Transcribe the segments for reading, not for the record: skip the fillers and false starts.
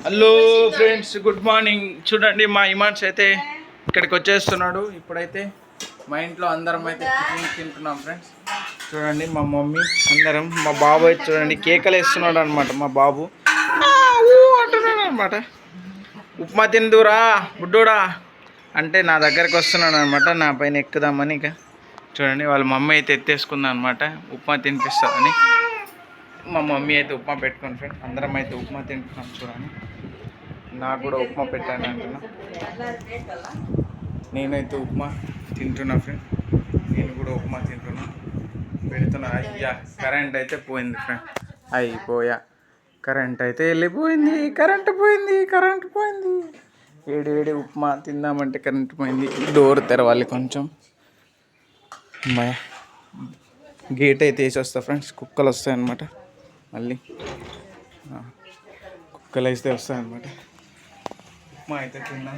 Hello friends, good morning. చూడండి, మా ఇమాన్స్ అయితే ఇక్కడికి వచ్చేస్తున్నాడు. ఇప్పుడైతే మా ఇంట్లో అందరం అయితే టిఫిన్ తింటున్నాం ఫ్రెండ్స్. చూడండి, మా మమ్మీ అందరం, మా బాబు అయితే చూడండి కేకలు వేస్తున్నాడు అనమాట. మా బాబు అంటున్నాడు అనమాట, ఉప్మా తిందురా బుడ్డోడా అంటే నా దగ్గరకు వస్తున్నాడు అనమాట, నా పైన ఎక్కుదామని. ఇక చూడండి, వాళ్ళ మమ్మీ అయితే ఎత్తేసుకుందా అనమాట ఉప్మా తినిపిస్తామని. మా మమ్మీ అయితే ఉప్మా పెట్టుకుని ఫ్రెండ్, అందరం అయితే ఉప్మా తింటున్నాం. చూడండి, నాకు కూడా ఉప్మా పెట్టాను అంటున్నా. నేనైతే ఉప్మా తింటున్నా ఫ్రెండ్, నేను కూడా ఉప్మా తింటున్నా, పెడుతున్నా. అయ్యా, కరెంట్ అయితే పోయింది ఫ్రెండ్, అయిపోయా. కరెంట్ అయితే వెళ్ళిపోయింది, కరెంటు పోయింది. వేడి ఉప్మా తిందామంటే కరెంట్ పోయింది. డోర్ తెరవాలి కొంచెం. గేట్ అయితే వేసి వస్తా ఫ్రెండ్స్, కుక్కలు వస్తాయి అన్నమాట. మళ్ళీ కుక్కలు అయితే వస్తాయన్నమాట. ఉప్మా అయితే తిన్నా.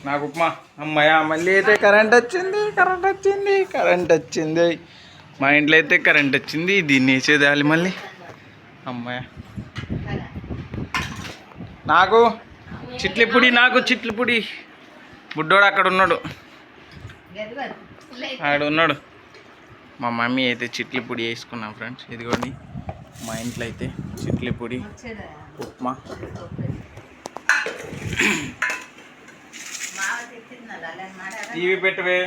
నాకు ఉప్మా అమ్మాయ. మళ్ళీ అయితే కరెంట్ వచ్చింది. మా ఇంట్లో అయితే కరెంట్ వచ్చింది. దీన్ని వేసేదాలి మళ్ళీ. అమ్మాయ, నాకు చిట్లి పొడి. బుడ్డోడు అక్కడ ఉన్నాడు, మా మమ్మీ అయితే చిట్లి పొడి వేసుకున్నాం ఫ్రెండ్స్. ఇదిగోండి, మా ఇంట్లో అయితే చిట్లి పొడి, ఉప్మా. టీవీ పెట్టవే,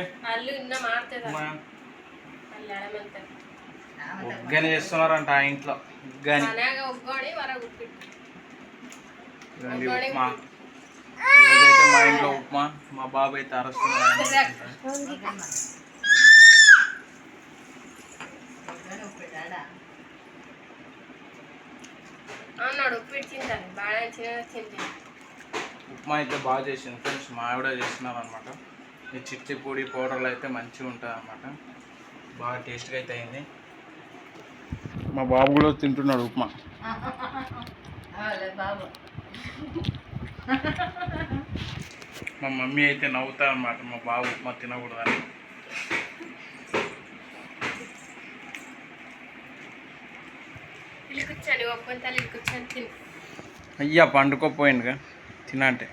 ఉగ్గాని చేస్తున్నారంట ఆ ఇంట్లో. ఉగ్గాని ఉప్మా. ఈరోజైతే మా ఇంట్లో ఉప్మా. మా బాబు అయితే అరుస్తున్నాడు. ఉప్మా అయితే బాగా చేసింది ఫ్రెండ్స్, మా ఆవిడ చేస్తున్నారు అనమాట. ఈ చిట్టి పొడి పౌడర్లు అయితే మంచిగా ఉంటుంది అనమాట, బాగా టేస్ట్గా అయితే అయింది. మా బాబు కూడా తింటున్నాడు ఉప్మా. మా మమ్మీ అయితే నవ్వుతా అనమాట, మా బాబు ఉప్మా తినకూడదని. అయ్యా, పండుకోపోయిందిగా తినంటే.